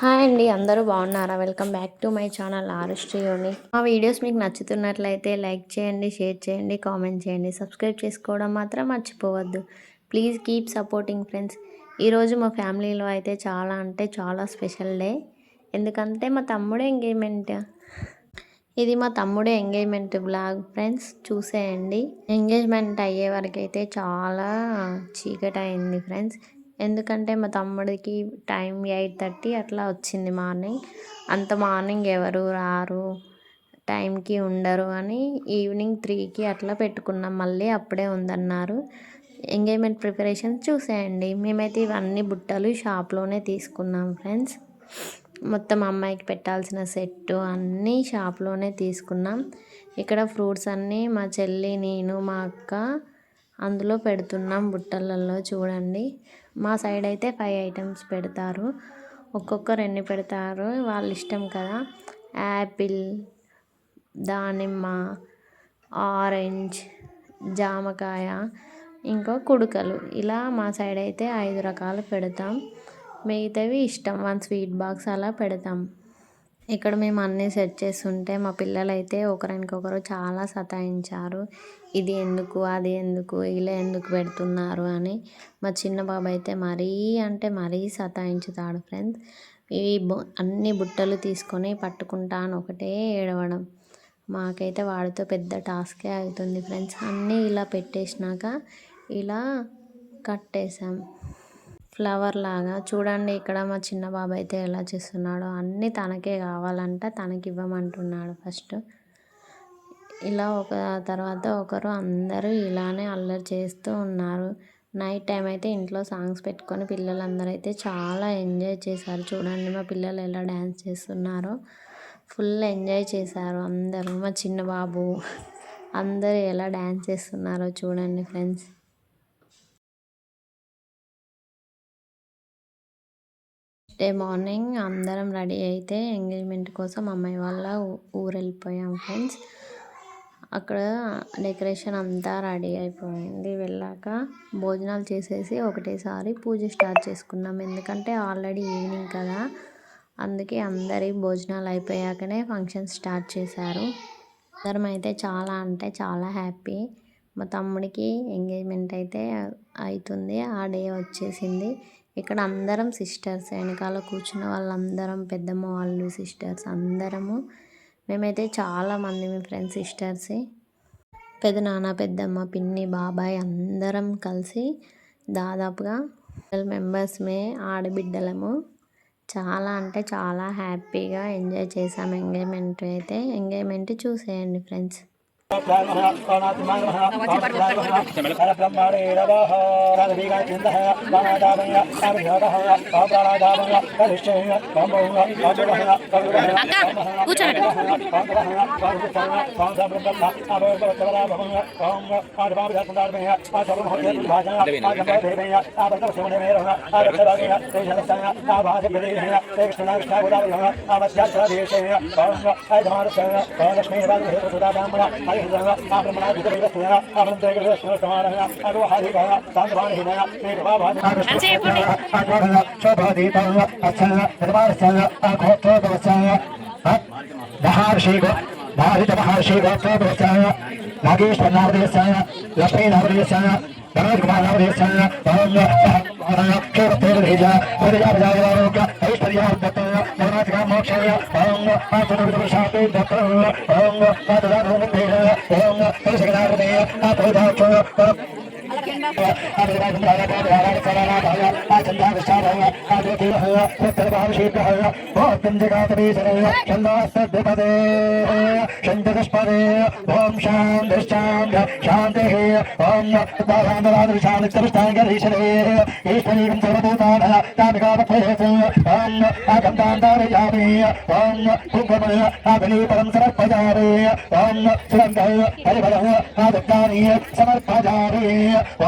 Hi అండి, అందరూ బాగున్నారా? Welcome back to my channel ఆరుష్ట్రియోని. మా వీడియోస్ మీకు నచ్చుతున్నట్లయితే లైక్ చేయండి, షేర్ చేయండి, కామెంట్ చేయండి. సబ్స్క్రైబ్ చేసుకోవడం మాత్రం మర్చిపోవద్దు. Please keep supporting friends. ఈరోజు మా ఫ్యామిలీలో అయితే చాలా అంటే చాలా స్పెషల్ డే. ఎందుకంటే మా తమ్ముడే ఎంగేజ్మెంట్. ఇది మా తమ్ముడే ఎంగేజ్మెంట్ బ్లాగ్ ఫ్రెండ్స్, చూసేయండి. ఎంగేజ్మెంట్ అయ్యే వరకు అయితే చాలా చీకటి అయింది ఫ్రెండ్స్. ఎందుకంటే మా తమ్ముడికి టైం 8:30 అట్లా వచ్చింది మార్నింగ్. అంత మార్నింగ్ ఎవరు రారు, టైంకి ఉండరు అని ఈవినింగ్ 3కి అట్లా పెట్టుకున్నాం. మళ్ళీ అప్పుడే ఉందన్నారు. ఎంగేజ్మెంట్ ప్రిపరేషన్ చూసేయండి. మేమైతే ఇవన్నీ బుట్టలు షాప్లోనే తీసుకున్నాం ఫ్రెండ్స్. మొత్తం అమ్మాయికి పెట్టాల్సిన సెట్టు అన్నీ షాప్లోనే తీసుకున్నాం. ఇక్కడ ఫ్రూట్స్ అన్నీ మా చెల్లి, నేను, మా అక్క అందులో పెడుతున్నాం బుట్టలలో. చూడండి, మా సైడ్ అయితే 5 ఐటమ్స్ పెడతారు. ఒక్కొక్కరు ఎన్ని పెడతారు వాళ్ళ ఇష్టం కదా. యాపిల్, దానిమ్మ, ఆరెంజ్, జామకాయ, ఇంకా కుడుకలు, ఇలా మా సైడ్ అయితే 5 రకాలు పెడతాం. మిగతావి ఇష్టం, 1 స్వీట్ బాక్స్ అలా పెడతాం. ఇక్కడ మేము అన్నీ సెట్ చేస్తుంటే మా పిల్లలైతే ఒకరికొకరు చాలా సతాయించారు. ఇది ఎందుకు, అది ఎందుకు, ఇలా ఎందుకు పెడుతున్నారు అని. మా చిన్న బాబు అయితే మరీ అంటే మరీ సతాయించుతాడు ఫ్రెండ్స్. ఈ అన్ని బుట్టలు తీసుకొని పట్టుకుంటాను ఒకటే ఏడవడం. మాకైతే వాడితో పెద్ద టాస్కే అవుతుంది ఫ్రెండ్స్. అన్నీ ఇలా పెట్టేసినాక ఇలా కట్టేసాం ఫ్లవర్ లాగా. చూడండి, ఇక్కడ మా చిన్న బాబు అయితే ఎలా చేస్తున్నాడో. అన్నీ తనకే కావాలంట, తనకి ఇవ్వమంటున్నాడు ఫస్ట్. ఇలా ఒక తర్వాత ఒకరు అందరూ ఇలానే అల్లరి చేస్తూ ఉన్నారు. నైట్ టైం అయితే ఇంట్లో సాంగ్స్ పెట్టుకొని పిల్లలందరూ అయితే చాలా ఎంజాయ్ చేశారు. చూడండి మా పిల్లలు ఎలా డ్యాన్స్ చేస్తున్నారో, ఫుల్ ఎంజాయ్ చేశారు అందరూ. మా చిన్న బాబు అందరూ ఎలా డ్యాన్స్ చేస్తున్నారో చూడండి ఫ్రెండ్స్. డే మార్నింగ్ అందరం రెడీ అయితే ఎంగేజ్మెంట్ కోసం అమ్మాయి వాళ్ళ ఊరు వెళ్ళిపోయాం ఫ్రెండ్స్. అక్కడ డెకరేషన్ అంతా రెడీ అయిపోయింది. వెళ్ళాక భోజనాలు చేసేసి ఒకటేసారి పూజ స్టార్ట్ చేసుకున్నాం. ఎందుకంటే ఆల్రెడీ ఈవినింగ్ కదా, అందుకే అందరి భోజనాలు అయిపోయాకనే ఫంక్షన్ స్టార్ట్ చేశారు. అందరం అయితే చాలా అంటే చాలా హ్యాపీ. మా తమ్ముడికి ఎంగేజ్మెంట్ అయితే అవుతుంది, ఆ డే వచ్చేసింది. ఇక్కడ అందరం సిస్టర్స్, వెనకాల కూర్చున్న వాళ్ళందరం పెద్దమ్మ వాళ్ళు సిస్టర్స్ అందరము. మేమైతే చాలామంది మీ ఫ్రెండ్స్ సిస్టర్స్, పెదనాన్న, పెద్దమ్మ, పిన్ని, బాబాయ్ అందరం కలిసి దాదాపుగా 12 మెంబర్స్ ఆడబిడ్డలము. చాలా అంటే చాలా హ్యాపీగా ఎంజాయ్ చేసాం ఎంగేజ్మెంట్ అయితే. ఎంగేజ్మెంట్ చూసేయండి ఫ్రెండ్స్.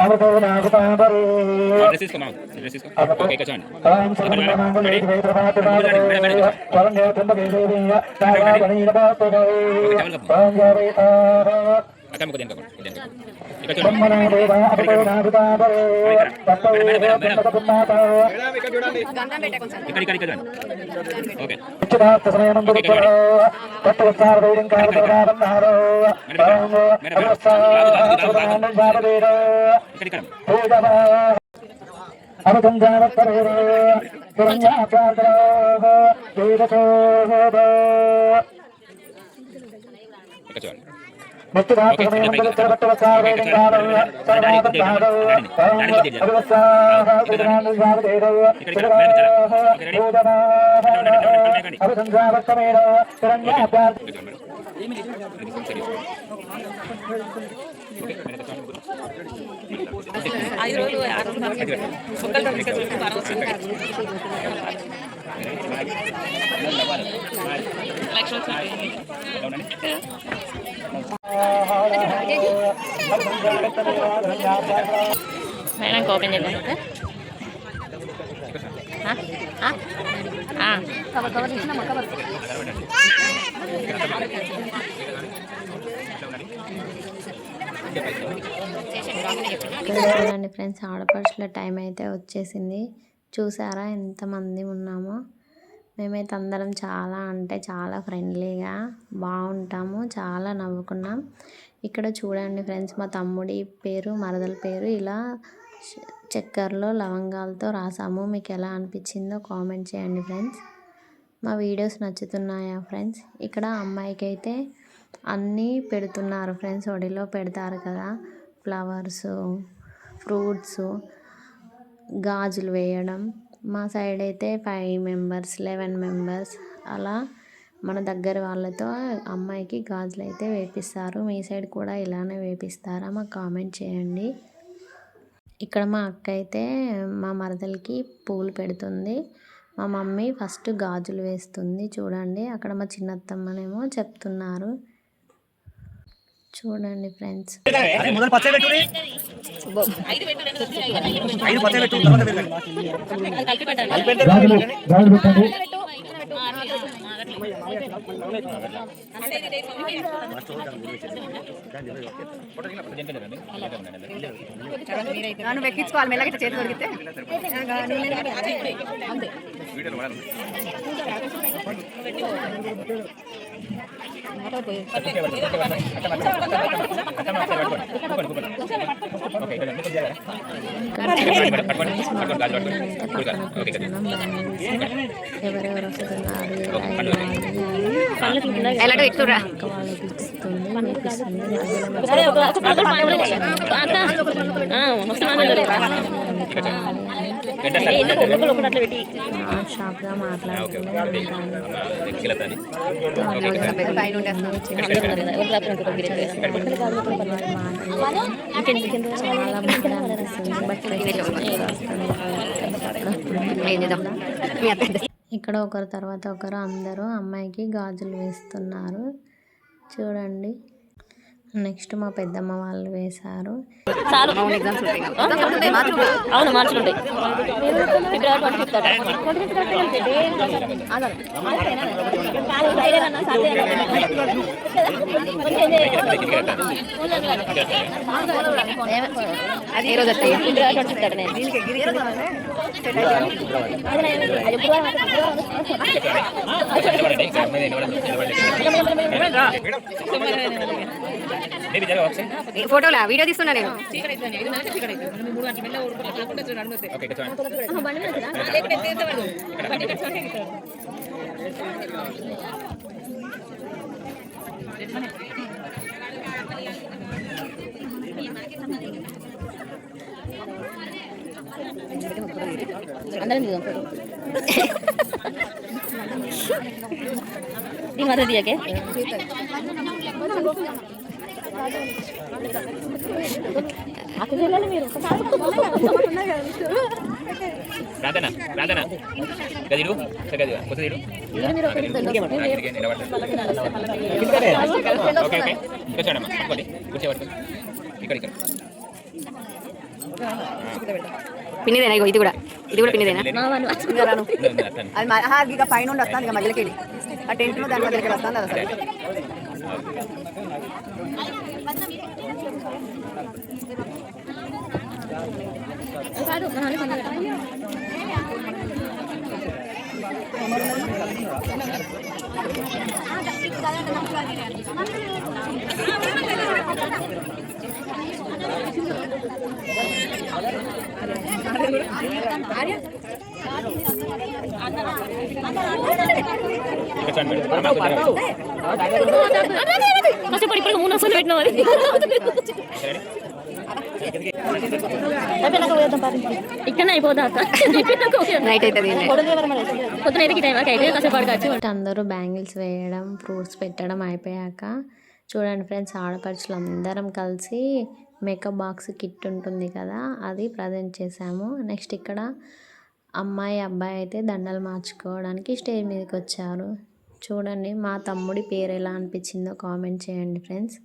అమృతో నాగతాంబరే డ్రెస్ తీసుకో మామ డ్రెస్ తీసుకో ఓకే ఇక్కడ చూడండి ఓం సర్వమంగళే వేదపాఠపాఠే పరంగే కుంభకే దేవీయ నాగావణీన పాపదే ఓం జవేతా అక్కడ మీకు దేనికి ఇక్కడ చూడండి బ్రహ్మణో దేవా అమృతో నాగతాంబరే తత్తో కుంభకపున్నాత గంధం పెట్టే కొంచెం ఇక్కడ చూడండి ఓకే చిదాత్త సమయనం దుర్గో తత్వసార వేదం కారదరాదం నారో ఓం అమృతానంద జాపదేరో ఇక్కడ పూజమా అమృతం జానత్తరేరో పురంజాచార్దరో వేదసోహో ఇక్కడ చూడండి నిత్యదాత్త సమయనం దుర్గవసార వేదం కారదరాదం నారో ఓం అమృతానంద జాపదేరో పూజమా అమృతం జానత్తరేరో పురంజాచార్దరో మేడం ఓపెన్ చేద్దాం కవర్ కవర్ ఇచ్చినమ్మా కవర్. ఇక్కడ చూడండి ఫ్రెండ్స్, ఆడపడుచుల టైం అయితే వచ్చేసింది. చూసారా ఎంతమంది ఉన్నామో. మేమైతే అందరం చాలా అంటే చాలా ఫ్రెండ్లీగా బాగుంటాము, చాలా నవ్వుకున్నాం. ఇక్కడ చూడండి ఫ్రెండ్స్, మా తమ్ముడి పేరు మరదల పేరు ఇలా చక్కెరలో లవంగాలతో రాసాము. మీకు ఎలా అనిపించిందో కామెంట్ చేయండి ఫ్రెండ్స్. మా వీడియోస్ నచ్చుతున్నాయా ఫ్రెండ్స్? ఇక్కడ అమ్మాయికి అయితే అన్నీ పెడుతున్నారు ఫ్రెండ్స్. ఒడిలో పెడతారు కదా, ఫ్లవర్స్, ఫ్రూట్స్, గాజులు వేయడం. మా సైడ్ అయితే 5 మెంబర్స్ 11 మెంబర్స్ అలా మన దగ్గర వాళ్ళతో అమ్మాయికి గాజులు అయితే వేపిస్తారు. మీ సైడ్ కూడా ఇలానే వేపిస్తారా? మాకు కామెంట్ చేయండి. ఇక్కడ మా అక్క అయితే మా మరదలకి పూలు పెడుతుంది. మా మమ్మీ ఫస్ట్ గాజులు వేస్తుంది. చూడండి అక్కడ మా చిన్నత్తమ్మనేమో చెప్తున్నారు. చూడండి ఫ్రెండ్స్. నువ్వు ఎక్కించుకోవాలి మెల్లగా చేతి దొరికితే. ఎవరెవరు వస్తున్నారు షాప్గా మాట్లాడుతున్నాను. ఇక్కడ ఒకరి తర్వాత ఒకరు అందరూ అమ్మాయికి గాజులు వేస్తున్నారు. చూడండి. నెక్స్ట్ మా పెద్దమ్మ వాళ్ళు వేశారు. అవును మార్చుకుంటాయి. ఫోటోలా వీడియో తీస్తున్నా నేను. అందరం ఈ మధ్య దియకే మీరు రాధనా రాధనా గదిరు సగదిరు కొసదిరు ఓకే ఓకే ఇక్కడ చూడమ్మా పట్టుకోండి కూర్చోబెట్టుకోండి ఇక్కడ ఇక్కడ పిన్నిదేనా? ఇది కూడా పిన్నిదేనా? అది ఇక పైన ఉండి వస్తాను ఇక మధ్యలోకి వెళ్ళి ఆ టెంట్ దాని మధ్యలోకి వస్తాను. అది అసలు ఇప్పుడు 3 నిమిషాలు పెట్టినావు. ఇక్కడ అయిపోదా నైట్ అవుతుంది. అందరూ బ్యాంగిల్స్ వేయడం, ఫ్రూట్స్ పెట్టడం అయిపోయాక చూడండి ఫ్రెండ్స్, ఆడపడుచులు అందరం కలిసి మేకప్ బాక్స్ కిట్ ఉంటుంది కదా, అది ప్రజెంట్ చేసాము. నెక్స్ట్ ఇక్కడ అమ్మాయి అబ్బాయి అయితే దండలు మార్చుకోవడానికి స్టేజ్ మీదకి వచ్చారు. చూడండి మా తమ్ముడి పేరు ఎలా అనిపించిందో కామెంట్ చేయండి ఫ్రెండ్స్.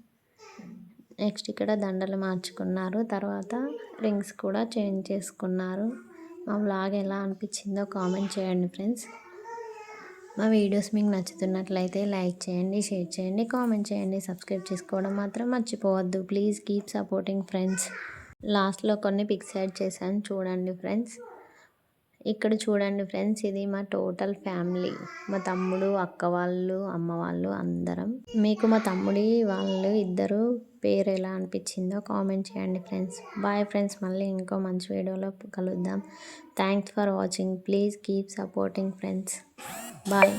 నెక్స్ట్ ఇక్కడ దండలు మార్చుకున్నారు, తర్వాత రింగ్స్ కూడా చేంజ్ చేసుకున్నారు. మా వ్లాగ్ ఎలా అనిపించిందో కామెంట్ చేయండి ఫ్రెండ్స్. మా వీడియోస్ మీకు నచ్చుతున్నట్లయితే లైక్ చేయండి, షేర్ చేయండి, కామెంట్ చేయండి. సబ్స్క్రైబ్ చేసుకోవడం మాత్రం మర్చిపోవద్దు. Please keep supporting friends. లాస్ట్లో కొన్ని పిక్స్ యాడ్ చేశాను చూడండి ఫ్రెండ్స్. ఇక్కడ చూడండి ఫ్రెండ్స్, ఇది మా టోటల్ ఫ్యామిలీ. మా తమ్ముడు, అక్క వాళ్ళు, అమ్మ వాళ్ళు అందరం. మీకు మా తమ్ముడి వాళ్ళు ఇద్దరు పేరు ఎలా అనిపించిందో కామెంట్ చేయండి ఫ్రెండ్స్. బాయ్ ఫ్రెండ్స్, మళ్ళీ ఇంకో మంచి వీడియోలో కలుద్దాం. Thanks for watching. Please keep supporting friends. Bye.